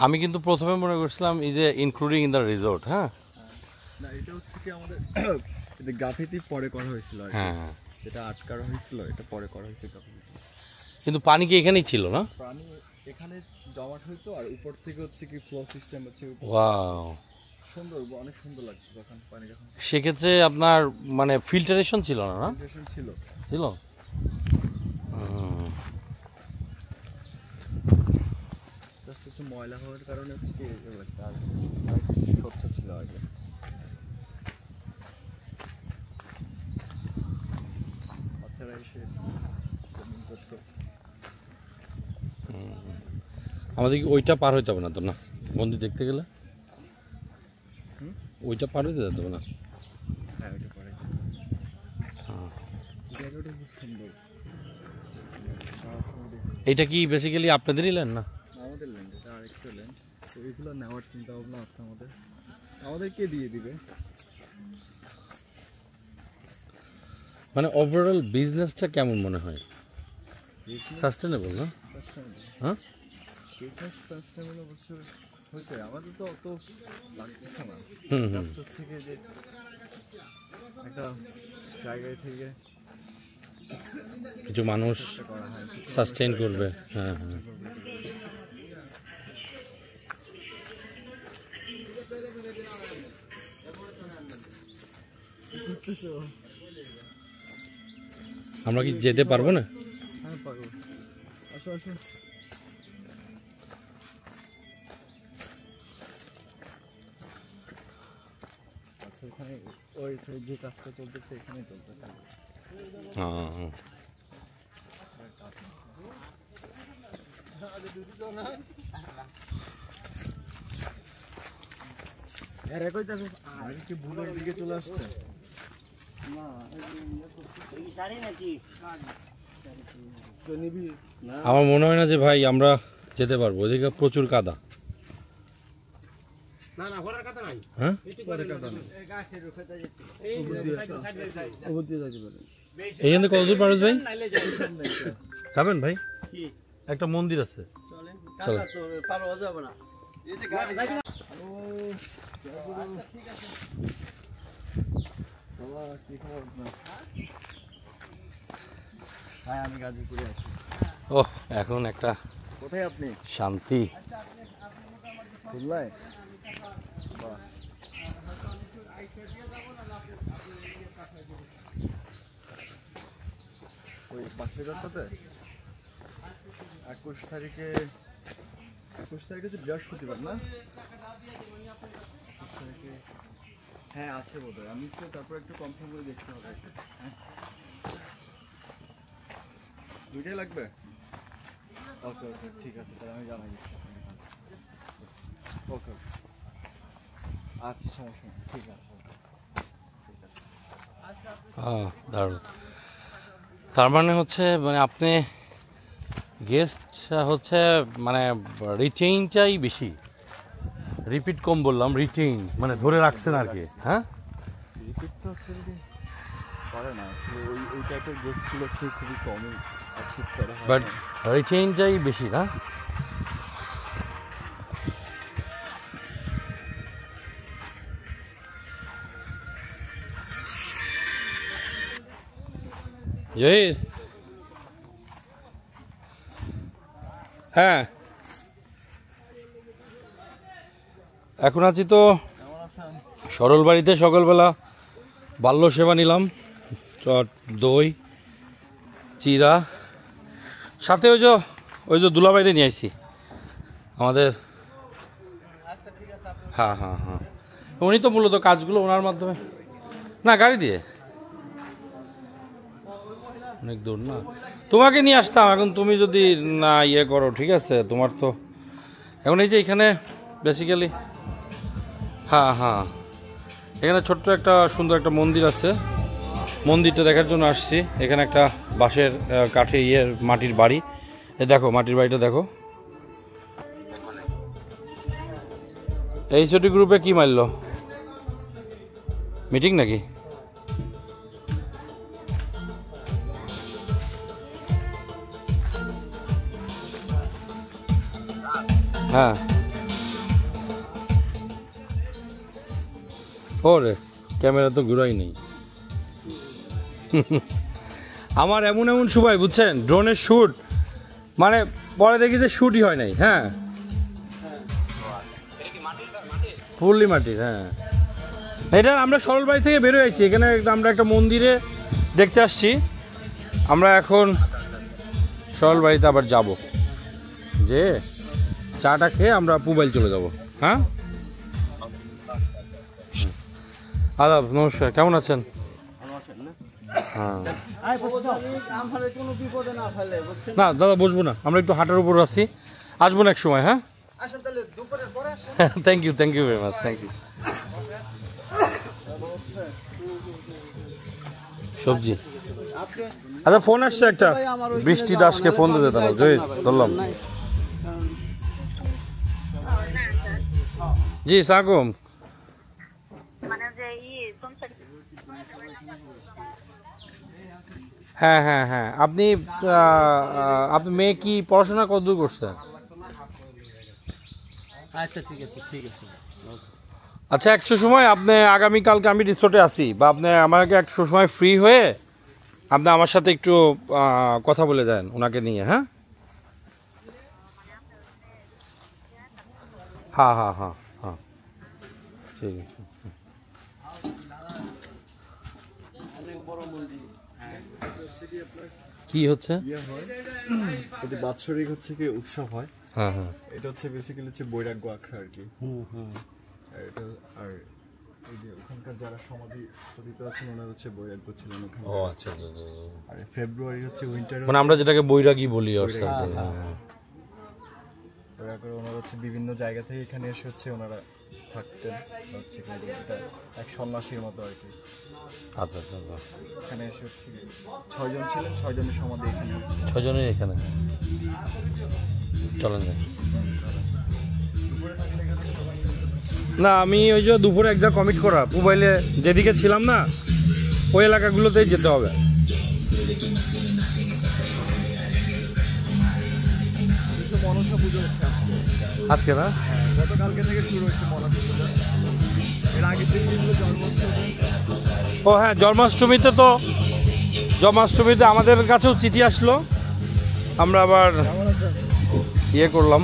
আমি কিন্তু প্রথমে মনে করছিলাম এই যে ইনক্লুডিং ইন দ্য রিসোর্ট। হ্যাঁ না, এটা হচ্ছে কি আমাদের এটা গাফিতে পরে করা হয়েছিল আর কি। হ্যাঁ হ্যাঁ, যেটা আটকানো হয়েছিল এটা পরে করা হয়েছে গাফিতে। কিন্তু পানি কি এখানেই ছিল না? পানি এখানে জমাট হইতো আর উপর থেকে হচ্ছে কি ফ্লো সিস্টেম হচ্ছে। ওয়াও, সুন্দর, অনেক সুন্দর লাগছে যখন পানি যখন। সেক্ষেত্রে আপনার মানে ফিল্টারেশন ছিল না? না ফিল্টারেশন ছিল। ছিল। জাস্ট হচ্ছে ময়লা হওয়ার কারণে হচ্ছে কি আর স্বচ্ছ ছিল আগে। বাচ্চারা এসে করতো। আমাদের কি ওইটা পার হইতে হবে না তো? না, মন্দির দেখতে গেলে ওইটা পার হইতে যেতে হবে না? হ্যাঁ, ওইটা পরে। জায়গাটা খুব সুন্দর। এইটা কি বেসিক্যালি আপনাদেরই ল্যান্ড? না, আমাদের ল্যান্ড, এটা আরেকটা ল্যান্ড। তো এগুলো নেওয়ার চিন্তা ভাবনা আছে আমাদের। আমাদেরকে দিয়ে দিবে। মানে ওভারঅল বিজনেসটা কেমন মনে হয়? সাস্টেনেবল না? হ্যাঁ, বিজনেস সাস্টেনেবল হচ্ছে হইতে আমাদের তো অত লাগতেছে না। হুম হুম, জাস্ট হচ্ছে কি যে একটা জায়গায় থেকে কিছু মানুষ করা হয়, সাস্টেইন করবে। হ্যাঁ হ্যাঁ, আমরা কি যেতে পারবো না? হ্যাঁ পারবো। আসো আসো। আচ্ছা, এখানে ওই যে কাজটা চলতেছে এখানে চলতেছে। হ্যাঁ হ্যাঁ, আর কি ভুলের দিকে চলে আসছে? আমার মনে হয় না যে ভাই আমরা যেতে পারবো, ওদিকে প্রচুর কাদা। হ্যাঁ, এইখান থেকে কতদূর পারস ভাই? যাবেন ভাই? একটা মন্দির আছে, চলো। হ্যাঁ, আমি গাজীপুরে আছি। ও, এখন একটা কোথায় আপনি? শান্তি। খুলনায়? ওই পাশের রাস্তাতে 21 তারিখে হচ্ছে বৃহস্পতিবার না? 21 তারিখে হ্যাঁ আছে বোধহয়। আমি তো তারপর একটু কনফার্ম করে দেখতে হবে। হ্যাঁ, দুইটাই লাগবে? ওকে ওকে, ঠিক আছে, তাহলে আমি জানাই দিচ্ছি। ওকে, আচ্ছা, সমস্যা নেই, ঠিক আছে। দারুণ। তার মানে হচ্ছে মানে আপনি গেস্ট হচ্ছে মানে রিটেইনটাই বেশি, রিপিট কম বললাম, রিটেইন মানে ধরে রাখছেন আর কি। হ্যাঁ, রিপিট তো হচ্ছে করে না আসলে, ওই টাইপের গেস্টগুলো হচ্ছে খুবই কমই অ্যাকসেপ্ট করা হয়, বাট রিটেইনটাই বেশি না? হ্যাঁ, এখন আছি তো কেমন আছেন? সরল বাড়িতে। সকালবেলা বাল্য সেবা নিলাম, চট দই চিরা, সাথে ওই যে দুলাবাইরে নিয়ে আসছি আমাদের। হ্যাঁ হ্যাঁ হ্যাঁ, উনি তো মূলত কাজগুলো ওনার মাধ্যমে, না গাড়ি দিয়ে, অনেক দূর না, তোমাকে নিয়ে আসতাম। এখন তুমি যদি না ইয়ে করো, ঠিক আছে, তোমার তো এখন এই যে এখানে বেসিক্যালি, হ্যাঁ হ্যাঁ, এখানে ছোট্ট একটা সুন্দর একটা মন্দির আছে, মন্দিরটা দেখার জন্য আসছি। এখানে একটা বাঁশের কাঠে মাটির বাড়ি, এই দেখো মাটির বাড়িটা দেখো। এই ছোটি গ্রুপে কি মারলো, মিটিং নাকি? হ্যাঁ, ওরে ক্যামেরা তো ঘুরাই নেই। আমার এমন এমন সময় বুঝছেন ড্রোনের শ্যুট মানে পরে দেখি যে শ্যুটই হয় নাই। হ্যাঁ ফুললি মাটির। হ্যাঁ এটা আমরা সরল বাড়ি থেকে বেরোয় আসছি, এখানে আমরা একটা মন্দিরে দেখতে আসছি। আমরা এখন সরল বাড়িতে আবার যাব, যে চাটা খেয়ে আমরা পুবাইল চলে যাব। হ্যাঁ আদাব, নমস্কার, কেমন আছেন? হ্যাঁ না দাদা বসবো না, আমরা একটু হাঁটার উপর আছি, আসবো না এক সময়। হ্যাঁ thank you very much, thank you. সবজি আচ্ছা ফোন আসছে একটা, বৃষ্টি দাসকে ফোন দিতে দিতাম, ধরলাম। জি সাকুম, হ্যাঁ হ্যাঁ হ্যাঁ। আপনি আপনার মেয়ে কি পড়াশোনা কতদূর করছে? আচ্ছা ঠিক আছে ঠিক আছে। আচ্ছা 100 সময় আপনি আগামীকালকে আমি রিসোর্টে আছি, বা আপনি আমাকে 100 সময় ফ্রি হয়ে আপনি আমার সাথে একটু কথা বলে দেন ওনাকে নিয়ে। হ্যাঁ হ্যাঁ হ্যাঁ হ্যাঁ হ্যাঁ ঠিক আছে। কি হচ্ছে? এতে বাৎসরিক হচ্ছে কি উৎসব হয়। হ্যাঁ হ্যাঁ এটা হচ্ছে বেসিক্যালি হচ্ছে বৈরাগ্য আখড়া আর কি। আর এটা আর এই যে ওখানকার যারা সমাধি পতিত আছেন ওনারা হচ্ছে বৈরাগ্য ছিলেন ওখানে। ও আচ্ছা আচ্ছা। আর ফেব্রুয়ারি হচ্ছে উইন্টার, মানে আমরা যেটাকে বৈরাগী বলি অর্থাৎ। বৈরাগ্য ওনারা হচ্ছে বিভিন্ন জায়গা থেকে এখানে এসে হচ্ছে ওনারা থাকতেন হচ্ছে এটা এক সন্ন্যাসীর মতো আর কি। আচ্ছা আচ্ছা আচ্ছা। এখানে এসে হচ্ছে 6 জন ছিলেন, 6 জনের সমাধি এখানে। 6 জনের এখানে চলেন যাই। না আমি ওই যে দুপুরে এক জায়গা কমিট করা মোবাইলে যেদিকে ছিলাম না ওই এলাকাগুলোতেই যেতে হবে। মনসা পুজো হচ্ছে আজকে না, গতকালকে থেকে শুরু হচ্ছে মনসা পুজো। এর আগের দিন ছিল জন্মাষ্টমী। ও হ্যাঁ জন্মাষ্টমীতে আমাদের কাছেও চিঠি আসলো, আমরা আবার ইয়ে করলাম।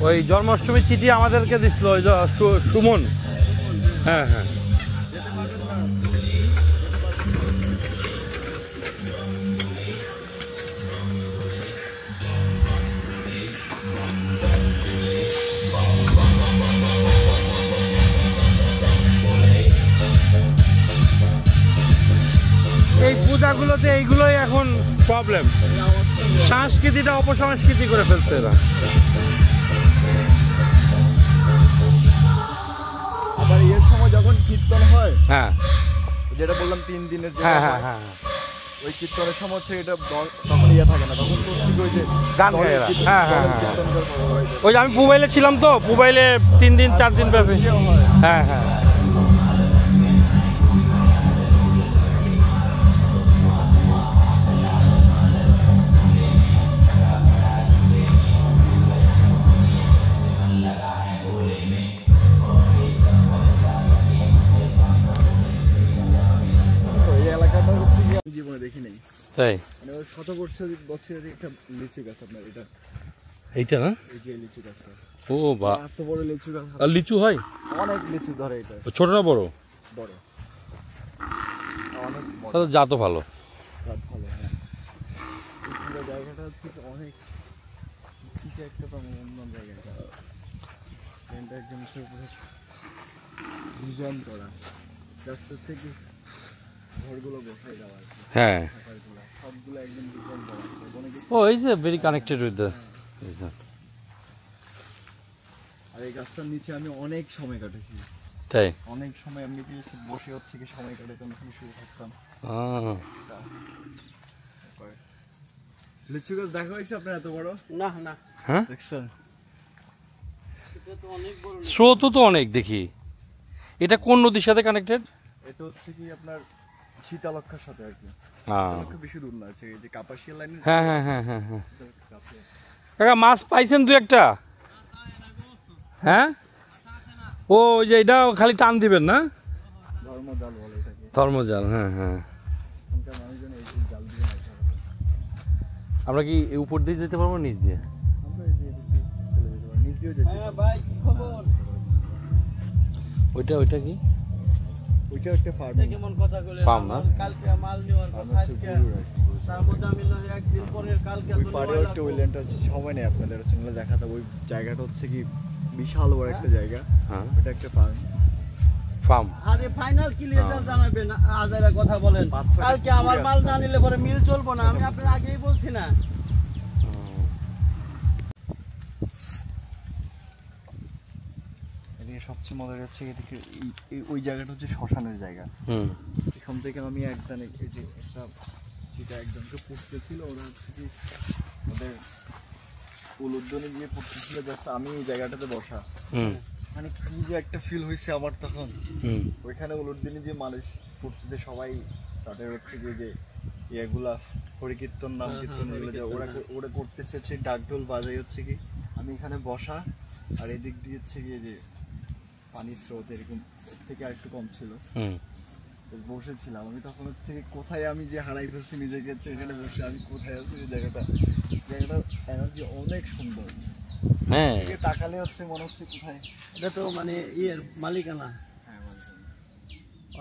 ওই জন্মাষ্টমীর চিঠি আমাদেরকে দিছিল ওই সুমন। হ্যাঁ হ্যাঁ এই পূজাগুলোতে এইগুলোই এখন প্রবলেম, সংস্কৃতিটা অপসংস্কৃতি করে ফেলছে এরা। আবার এর সময় যখন কীর্তন হয়, হ্যাঁ যেটা বললাম 3 দিনের যে হ্যাঁ হ্যাঁ হ্যাঁ ওই কীর্তনের সময় হচ্ছে এটা তখন ইয়ে থাকে না, তখন তো হচ্ছে ওই যে গান গায় এরা। হ্যাঁ হ্যাঁ হ্যাঁ কীর্তনটার পরে হয় যে ওই যে আমি মোবাইলে ছিলাম তো, মোবাইলে 3 দিন 4 দিন ব্যাপী। ইয়েও হয়। হ্যাঁ হ্যাঁ এই এলাকাটা হচ্ছে কি আমি জীবনে দেখি নাই। তাই মানে ওই বছরের একটা লিচু গাছ আপনার, এটা এইটা না, এই যে লিচু গাছটা, ও বা এত বড় লিচু গাছ, আর লিচু হয় অনেক লিচু ধরে এটা, ছোট না বড়? বড়, অনেক বড়, তাহলে যা তো ভালো। গাছ ভালো। হ্যাঁ এই পুরো জায়গাটা হচ্ছে অনেক কিছু একটা তো অন্য জায়গাটা, এটা একদম উপরে ডিজাইন করা, জাস্ট হচ্ছে কি ঘরগুলো বসে যাওয়া আর কি, হ্যাঁ ঘরগুলো সবগুলো একদম ডিজাইন করা অনেক। ও এই যে ভেরি কানেক্টেড উইথ দ্য। আর এই গাছটার নিচে আমি অনেক সময় কাটেছি, তাই অনেক সময় আমি কি বসে হচ্ছে কি সময় কাটাতাম, এখানে শুয়ে থাকতাম। লিচু গাছ দেখা হয়েছে আপনার এত বড়? না না। হ্যাঁ দেখছেন? স্রোত তো অনেক দেখি। এটা কোন নদীর সাথে কানেক্টেড? এটা হচ্ছে কি আপনার শীতলক্ষার সাথে আর কি। শীতলক্ষা বেশি দূর না, আছে এই যে কাপাসিয়া লাইনে। হ্যাঁ হ্যাঁ হ্যাঁ হ্যাঁ হ্যাঁ। কাকা মাছ পাইছেন 2-1টা? হ্যাঁ ও ওই যে এটাও খালি টান দিবেন না? ধর্মজাল বলে এটাকে। ধর্মজাল, হ্যাঁ হ্যাঁ। এখানকার মানুষজন এই জাল দিয়ে মাছ ধরে। আমরা কি এই উপর দিয়ে যেতে পারবো, নিচ দিয়ে? আমরা এই যে এদিক দিয়ে চলে যেতে পারি, নিচ দিয়েও যেতে পারি। ভাই কি খবর? ওইটা কি? ওইটাও একটা ফার্ম। কেমন কথা কইলেন? পাম না? কালকে মাল নেওয়ার কথা আজকে। তার মধ্যে আমি নয় একদিন পরের কালকে ওই তো পাড়ে একটা ওই ল্যান্ডটা হচ্ছে, সময় নেই আপনাদের হচ্ছে নাহলে দেখাতে। ওই জায়গাটা হচ্ছে কি বিশাল বড় একটা জায়গা। হ্যাঁ, ওটা একটা ফার্ম। ফার্ম। আরে ফাইনাল ক্লিয়ার জানাবেন, আজাইরা কথা বলেন। কালকে আমার মাল না নিলে পরে মিল চলবো না, আমি আপনার আগেই বলছি না। এদিকে সবচেয়ে মজার হচ্ছে এদিকে ওই জায়গাটা হচ্ছে শ্মশানের জায়গা। হুম এখান থেকে আমি একদম এই যে একটা যেটা একজনকে পড়তেছিল, ওরা হচ্ছে কি ওদের উলুধ্বনি দিয়ে পড়তেছিল, জাস্ট আমি এই জায়গাটাতে বসা। হুম মানে কি যে একটা ফিল হয়েছে আমার তখন। হুম ওইখানে উলুধ্বনি দিয়ে মানুষ পড়তেছে, সবাই তাদের হচ্ছে কি যে ইয়েগুলা হরিকীর্তন নাম কীর্তন এগুলো যে ওরা ওরা করতেছে, হচ্ছে ডাক ঢোল বাজাই হচ্ছে কি আমি এখানে বসা। আর এদিক দিয়ে হচ্ছে গিয়ে যে পানির স্রোত এরকম এর থেকে আর একটু কম ছিল, হুম। বসেছিলাম আমি তখন হচ্ছে কি কোথায় আমি যে হারাই ফেলছি নিজেকে, হচ্ছে এখানে বসে আমি কোথায় আছি। এই জায়গাটার এনার্জি অনেক সুন্দর। হ্যাঁ, এদিকে তাকালে হচ্ছে মনে হচ্ছে কোথায়। এটা তো মানে ইয়ের মালিকানা, হ্যাঁ,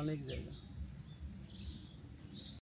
অনেক জায়গা।